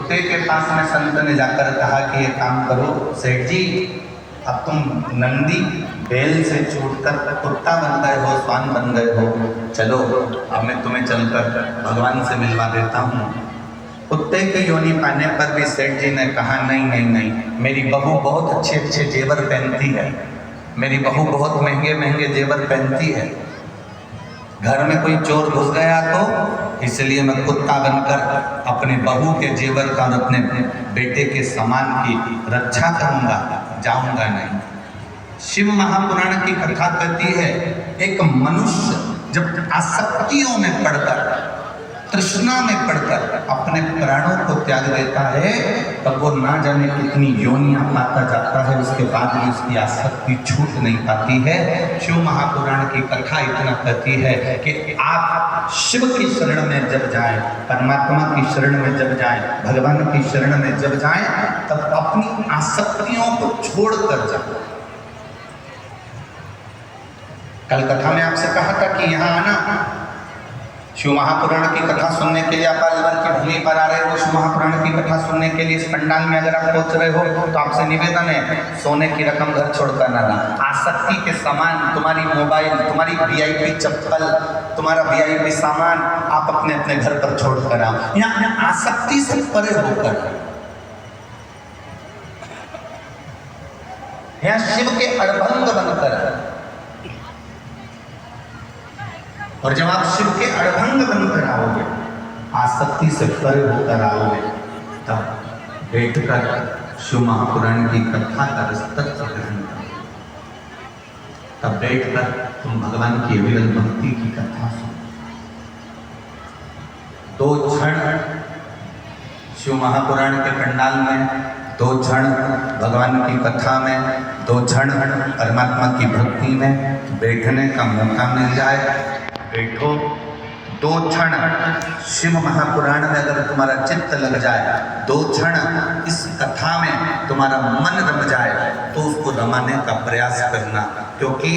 कुत्ते के पास में संत ने जाकर कहा कि ये काम करो सेठ जी, अब तुम नंदी बैल से छूटकर कुत्ता बन गए हो, स्वान बन गए हो, चलो अब मैं तुम्हें चलकर भगवान से मिलवा देता हूँ। कुत्ते की योनि पाने पर भी सेठ जी ने कहा नहीं नहीं नहीं, मेरी बहू बहुत अच्छे अच्छे जेवर पहनती है, मेरी बहू बहुत महंगे महंगे जेवर पहनती है, घर में कोई चोर घुस गया तो इसलिए मैं कुत्ता बनकर अपने बहू के जेवर का और अपने बेटे के सामान की रक्षा करूंगा, जाऊंगा नहीं। शिव महापुराण की कथा कहती है एक मनुष्य जब आसक्तियों में पड़कर, तृष्णा में पड़कर अपने प्राणों को त्याग देता है तब वो ना जाने कितनी योनियां पाता जाता है, उसके बाद भी उसकी आसक्ति छूट नहीं पाती है। शिव महापुराण की कथा इतना कहती है कि आप शिव की शरण में जब जाएं, परमात्मा की शरण में जब जाएं, भगवान की शरण में जब जाएं, तब अपनी आसक्तियों को छोड़कर जाएं। कल कथा में आपसे कहा था कि यहाँ आना, शिव महापुराण की कथा सुनने के लिए आप अलवर की भूमि पर आ रहे हो, शिव महापुराण की कथा सुनने के लिए इस पंडाल में अगर आप पहुंच रहे हो तो आपसे निवेदन है, सोने की रकम घर छोड़कर ना आना। आसक्ति के सामान, तुम्हारी मोबाइल, तुम्हारी वीआईपी चप्पल, तुम्हारा वीआईपी सामान आप अपने अपने घर पर छोड़कर आओ। यहाँ आसक्ति से परे होकर, यहाँ शिव के अड़भंग बनकर, और जब आप शिव के अड़भंग बनकर आओगे, आसक्ति से परे होकर आओगे, तब बैठकर शिव महापुराण की कथा का रसतत्व ग्रहण करो, तब बैठकर तुम भगवान की अविरल भक्ति की कथा सुनो। 2 क्षण शिव महापुराण के पंडाल में, 2 क्षण भगवान की कथा में, 2 क्षण परमात्मा की भक्ति में बैठने का मौका मिल जाए, बैठो। 2 क्षण शिव महापुराण में अगर तुम्हारा चित्त लग जाए, 2 क्षण इस कथा में तुम्हारा मन रम जाए तो उसको रमाने का प्रयास करना, क्योंकि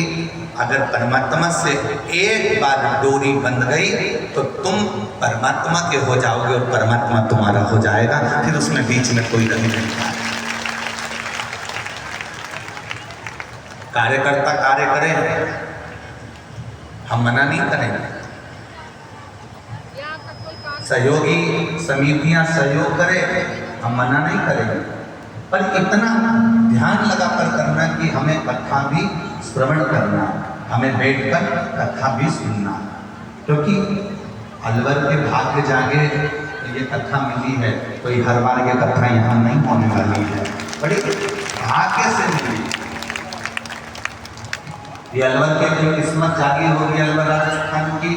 अगर परमात्मा से एक बार डोरी बंध गई तो तुम परमात्मा के हो जाओगे और परमात्मा तुम्हारा हो जाएगा, फिर उसमें बीच में कोई रंग नहीं है। कार्यकर्ता कार्य करे, हम मना नहीं करेंगे, सहयोगी समितियां सहयोग करें, हम मना नहीं करेंगे, पर इतना ध्यान लगाकर करना कि हमें कथा भी श्रवण करना, हमें बैठकर कथा भी सुनना, क्योंकि अलवर के भाग्य जागे तो ये कथा मिली है, कोई हर बार ये कथा यहाँ नहीं होने वाली है, बड़ी भाग्य से मिली। ये अलवर के लिए किस्मत जागी होगी अलवर राजस्थान की,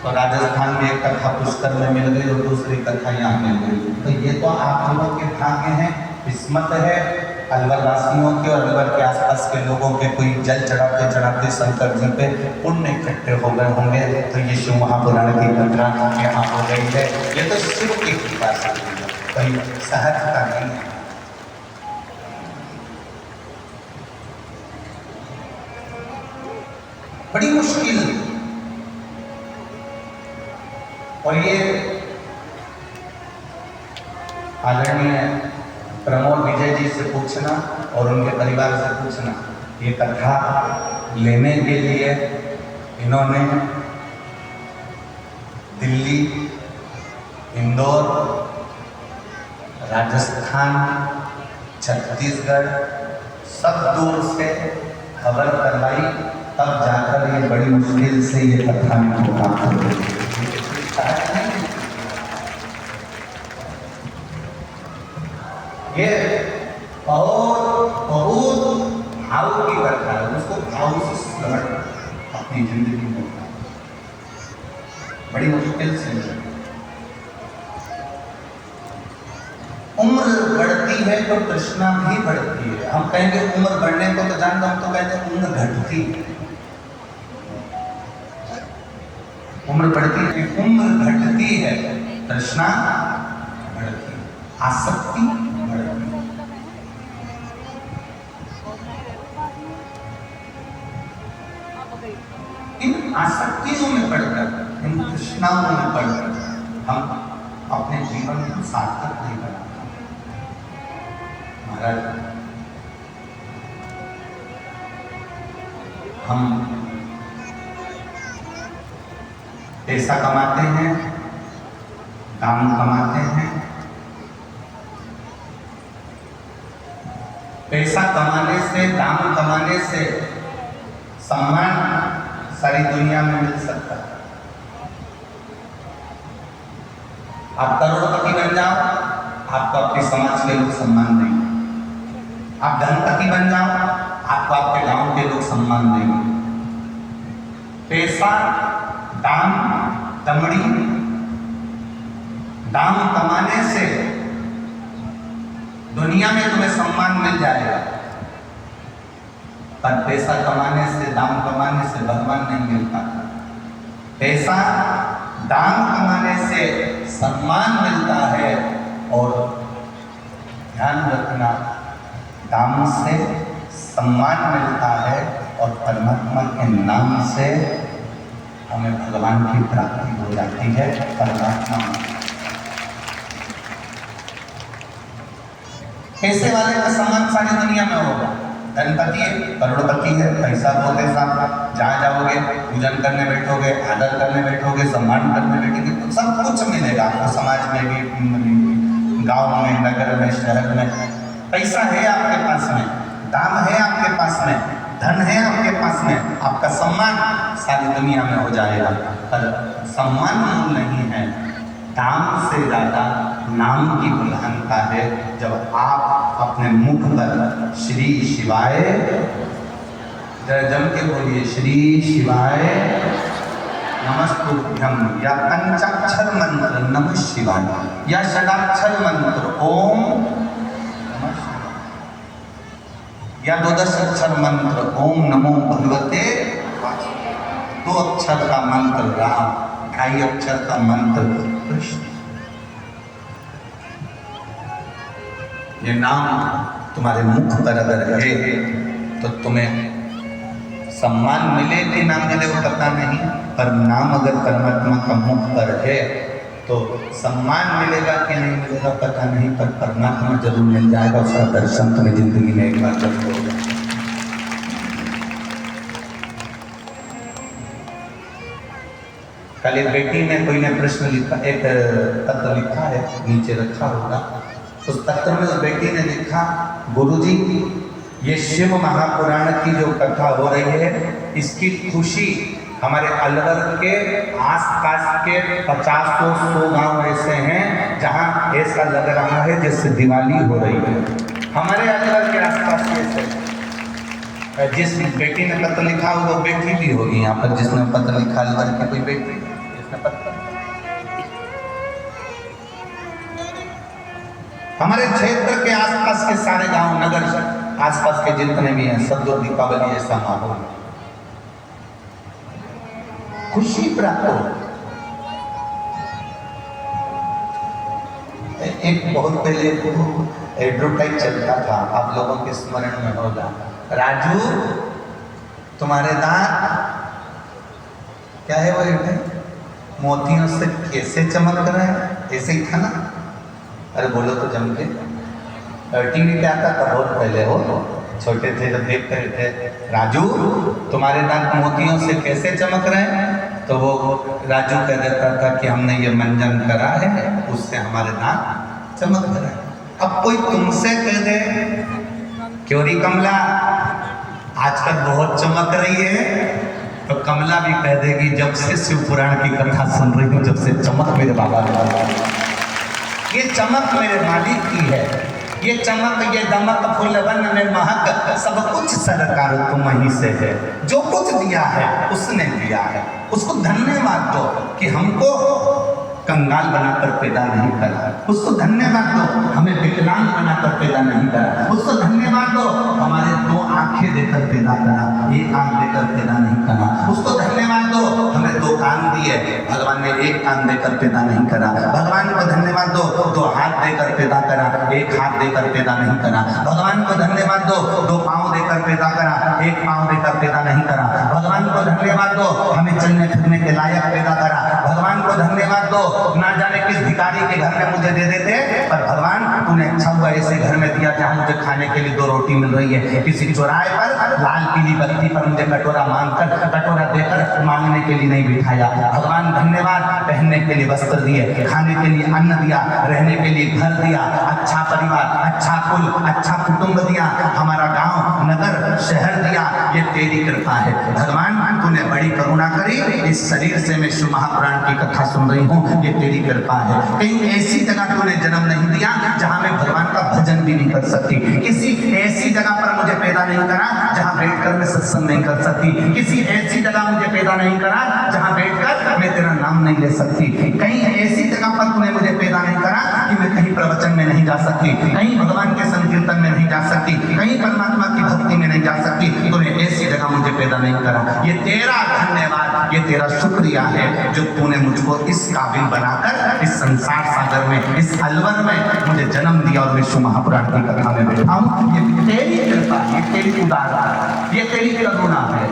और राजस्थान में एक कथा पुष्कर में मिल गई और दूसरी कथा यहाँ मिल गई, तो ये तो आप लोगों के भाग्य हैं, किस्मत है अलवर वासियों के और अलवर के आसपास के लोगों के। कोई जल चढ़ाते चढ़ाते शंकर जी पे पुण्य इकट्ठे हो गए होंगे, तो ये शिव महापुराण की कथा यहाँ हो गई है। ये तो शिव की कृपा से कोई सहजता नहीं है। बड़ी मुश्किल, और ये आदरणीय प्रमोद विजय जी से पूछना और उनके परिवार से पूछना, ये कथा लेने के लिए इन्होंने दिल्ली, इंदौर, राजस्थान, छत्तीसगढ़ सब दूर से खबर करवाई, तब जाकर ये बड़ी मुश्किल से ये कथा में मुकाम कर। ये बहुत बहुत भाव की कथा है, उसको भाव से स्मरण अपनी जिंदगी में बड़ी मुश्किल से। उम्र बढ़ती है तो तृष्णा भी बढ़ती है। हम कहेंगे उम्र बढ़ने को तो जानते, हम तो कहते उम्र घटती है। उम्र बढ़ती है, उम्र घटती है, तृष्णा बढ़ती है, आसक्ति बढ़ती है। इन आसक्तियों में पड़कर, इन तृष्णाओं में पड़कर हम अपने जीवन को सार्थक नहीं बनाते। महाराज हम पैसा कमाते हैं, काम कमाते हैं, पैसा कमाने से, दाम कमाने से सम्मान सारी दुनिया में मिल सकता है। आप करोड़पति बन जाओ, आपको अपने समाज के लोग सम्मान देंगे। आप धनपति बन जाओ, आपको आपके गांव के लोग सम्मान देंगे। पैसा, दाम, दमड़ी, दाम कमाने से दुनिया में तुम्हें सम्मान मिल जाएगा, पर पैसा कमाने से, दाम कमाने से भगवान नहीं मिलता। पैसा, दाम कमाने से सम्मान मिलता है, और ध्यान रखना, दाम से सम्मान मिलता है और परमात्मा के नाम से हमें भगवान की प्राप्ति हो जाती है। परमात्मा पैसे वाले का सम्मान सारी दुनिया में होगा। धनपति है, करोड़पति है, पैसा बहुत है साहब, जहाँ जाओगे पूजन करने बैठोगे, आदर करने बैठोगे, सम्मान करने बैठोगे तो सब कुछ मिलेगा आपको, समाज में भी, गांव में, नगर में, शहर में। पैसा है आपके पास में, दाम है आपके पास में, धन है आपके पास में, आपका सम्मान सारी दुनिया में हो जाएगा। पर सम्मान मूल नहीं है, दाम से ज़्यादा नाम की प्रधानता है। जब आप अपने मुख पर श्री शिवाय, जम के बोलिए, श्री शिवाय नमस्तुभ्यम, या पंचाक्षर मंत्र नमः शिवाय, या षडाक्षर मंत्र ओम नमः शिवाय, या 12 अक्षर मंत्र ओम नमो भगवते, 2 अक्षर का मंत्र राम, 2.5 अक्षर का मंत्र कृष्ण। ये नाम तुम्हारे मुख पर अगर है तो तुम्हें सम्मान मिले कि ना मिले वो पता नहीं, पर नाम अगर परमात्मा का मुख पर है तो सम्मान मिलेगा कि नहीं मिलेगा पता नहीं, पर परमात्मा जरूर मिल जाएगा। उसका दर्शन तुम्हें जिंदगी में एक बार जरूर होगा। कल एक बेटी ने, कोई ने प्रश्न लिखा, एक पत्र लिखा है, नीचे रखा होगा। उस पत्र में उस बेटी ने लिखा, गुरुजी ये शिव महापुराण की जो कथा हो रही है, इसकी खुशी हमारे अलवर के आसपास के 50-100 गांव ऐसे हैं जहां ऐसा लग रहा है जैसे दिवाली हो रही है। हमारे अलवर के आसपास ऐसे, जिस बेटी ने पत्र लिखा वो बेटी भी होगी यहाँ पर, जिसने पत्र लिखा अलवर की कोई बेटी जिसने पत्र। हमारे क्षेत्र के आसपास के सारे गांव, नगर आसपास के जितने भी हैं, सब लोग दीपावली ऐसा माहौल, खुशी प्राप्त हो। एक बहुत पहले एडवर्टाइज चलता था, आप लोगों के स्मरण में होगा, राजू तुम्हारे दांत क्या है, वो मोतियों से कैसे चमक रहे हैं, ऐसे ही था ना? अरे बोलो तो जम के। टीवी पे आता था बहुत पहले, हो छोटे थे जब देख रहे थे, राजू तुम्हारे दांत मोतियों से कैसे चमक रहे हैं, तो वो राजू कह देता था कि हमने ये मंजन करा है, उससे हमारे दांत चमक रहे हैं। अब कोई तुमसे कह दे, क्यों री कमला आजकल बहुत चमक रही है, तो कमला भी कह देगी जब से शिव पुराण की कथा सुन रही हूँ, जब से चमक मेरे बाबा ने, ये चमक मेरे मालिक की है, ये चमक, ये दमक, फूलवन में महक, सब कुछ सरकार तुम ही से है। जो कुछ दिया है उसने दिया है, उसको धन्यवाद दो कि हमको कंगाल बनाकर पैदा नहीं करा, उसको धन्यवाद दो हमें विकलांग बनाकर पैदा नहीं करा, उसको धन्यवाद दो हमारे 2 आंखें देकर पैदा करा, 1 आंख देकर पैदा नहीं करा, उसको धन्यवाद दो हमें 2 कान दिए, भगवान ने 1 कान देकर पैदा नहीं करा, भगवान को धन्यवाद दो 2 हाथ देकर पैदा करा, 1 हाथ देकर पैदा नहीं करा, भगवान को धन्यवाद दो 2 पाँव देकर पैदा करा, 1 पाँव देकर पैदा नहीं करा, भगवान को धन्यवाद दो हमें चलने फिरने के लायक पैदा करा, भगवान को धन्यवाद दो ना जाने किस भिखारी के घर में मुझे दे देते, पर भगवान तूने अच्छा हुआ ऐसे घर में दिया जहाँ मुझे खाने के लिए 2 रोटी मिल रही है। किसी चौराहे पर लाल पीली बत्ती पर मुझे कटोरा मांगकर, कटोरा देकर मांगने के लिए नहीं बिठाया। भगवान धन्यवाद, पहनने के लिए वस्त्र दिए, खाने के लिए अन्न दिया, रहने के लिए घर दिया, अच्छा परिवार, अच्छा कुल, अच्छा कुटुंब दिया, हमारा गांव, नगर, शहर दिया। ये तेरी कृपा है भगवान, तूने बड़ी करुणा करी। इस शरीर से मैं शिव महापुराण की कथा सुन रही हूँ, ये तेरी कृपा है। कहीं ऐसी जगह तूने जन्म नहीं दिया जहाँ मैं भगवान का भजन भी नहीं कर सकती। किसी ऐसी जगह पर मुझे पैदा नहीं करा जहाँ बैठकर मैं सत्संग नहीं कर सकती। किसी ऐसी जगह मुझे पैदा नहीं करा जहाँ बैठकर मैं तेरा नाम नहीं ले सकती। कहीं ऐसी जगह पर तूने मुझे पैदा नहीं करा कि मैं कहीं प्रवचन में नहीं जा सकती, कहीं भगवान के संकीर्तन में नहीं जा सकती, कहीं परमात्मा की भक्ति में नहीं जा सकती। तूने ऐसी जगह मुझे पैदा नहीं करा। ये तेरा धन्यवाद, ये तेरा शुक्रिया है जो तूने मुझको इस काबिल बनाकर इस संसार सागर में, इस अलवर में मुझे जन्म दिया और विश्व महापुराण की कथा में बैठा हूँ। ये तेरी कृपा, ये तेरी उदारता, ये तेरी करुणा है।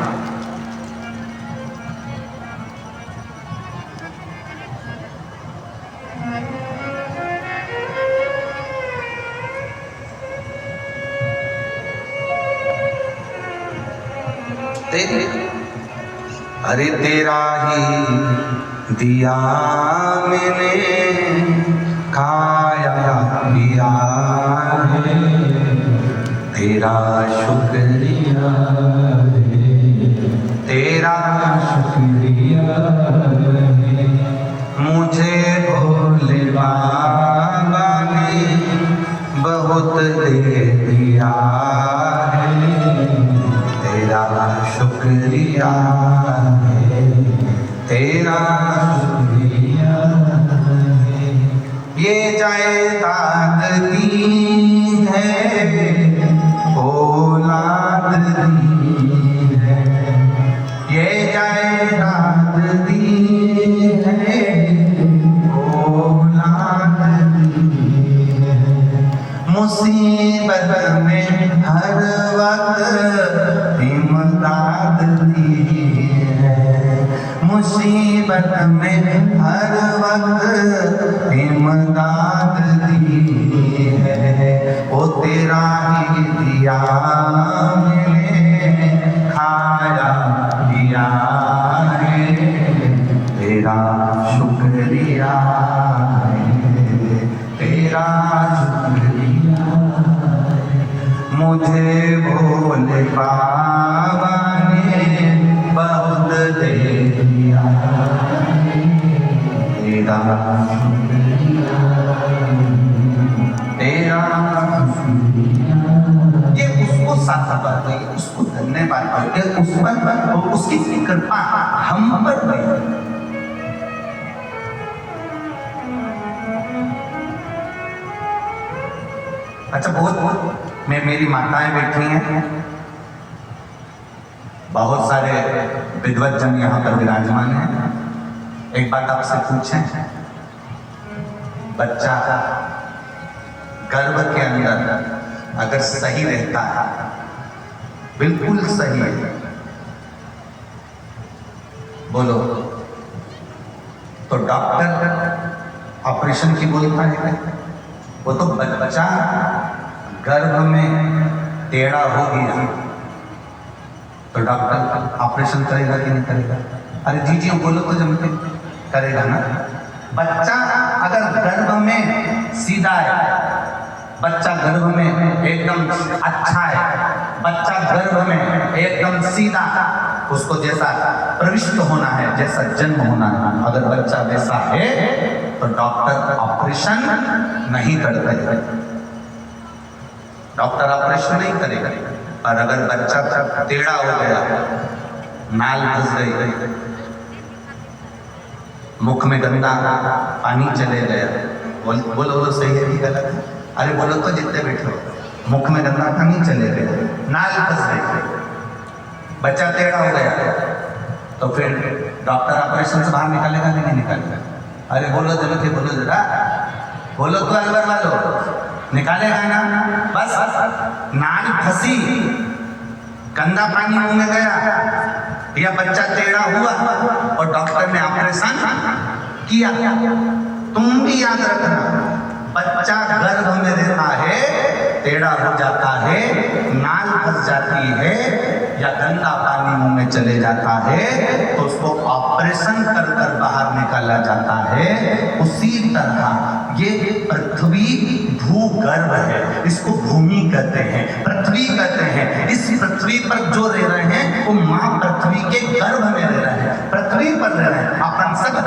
अरे तेरा ही दिया मैंने खाया पिया है, तेरा शुक्रिया है, तेरा शुक्रिया है। मुझे भोले बाबा ने बहुत दे दिया है, तेरा शुक्रिया है, तेरा शुक्रिया है। ये जायदाद दी है, औलाद दी है, ये जायदाद दी है, औलाद दी है। मुसीबत में हर वक्त इमदाद दी है, मुसीबत में हर वक्त इमदाद दी है। ओ तेरा ही दिया मैंने खाया पिया है, तेरा शुक्रिया है, तेरा शुक्रिया है। मुझे भोले बाबा ने बहुत दे दिया, तेरा शुक्रिया, तेरा शुक्रिया। ये उसको साधुवाद है, उसको धन्यवाद है, उस पर उसकी कृपा हम पर नहीं। अच्छा, बहुत मेरी माताएं बैठी हैं, बहुत सारे विद्वत जन यहाँ पर विराजमान हैं। एक बात आपसे पूछें, बच्चा गर्भ के अंदर अगर सही रहता है, बिल्कुल सही है, बोलो तो डॉक्टर ऑपरेशन की बोलता है? वो तो बच्चा गर्भ में टेढ़ा हो गया तो डॉक्टर ऑपरेशन करेगा कि नहीं करेगा? अरे जी बोलो तो जमते करेगा ना। बच्चा अगर गर्भ में सीधा है, बच्चा गर्भ में एकदम अच्छा है, बच्चा गर्भ में एकदम सीधा, उसको जैसा प्रविष्ट होना है, जैसा जन्म होना है, अगर बच्चा वैसा है तो डॉक्टर ऑपरेशन नहीं करते, डॉक्टर ऑपरेशन नहीं करेगा। और अगर बच्चा टेढ़ा हो गया, नाल फंस गई, मुख में गंदा पानी चले गया, बोलो सही है कि गलत है? अरे बोलो तो जितने बैठे हो, मुख में गंदा पानी चले गया, नाल फंस गई, बच्चा टेढ़ा हो गया, तो फिर डॉक्टर ऑपरेशन से बाहर निकालेगा कि नहीं निकालेगा? अरे बोलो जरा, बोलो जरा, बोलो तो अलवर वालो, निकालेगा ना? बस नाल फंसी, गंदा पानी मुंह में गया, या बच्चा टेढ़ा हुआ और डॉक्टर ने ऑपरेशन किया। तुम भी याद रखना, बच्चा गर्भ में टेढ़ा हो जाता है, नाल फंस जाती है या गंदा पानी मुंह में चले जाता है तो उसको ऑपरेशन कर कर बाहर निकाला जाता है। उसी तरह ये पृथ्वी भूगर्भ है, इसको भूमि कहते हैं, पृथ्वी कहते हैं। इस पृथ्वी पर जो रह रहे हैं वो माँ पृथ्वी के गर्भ में रह रहे हैं, पृथ्वी पर रह रहे हैं। अपन सब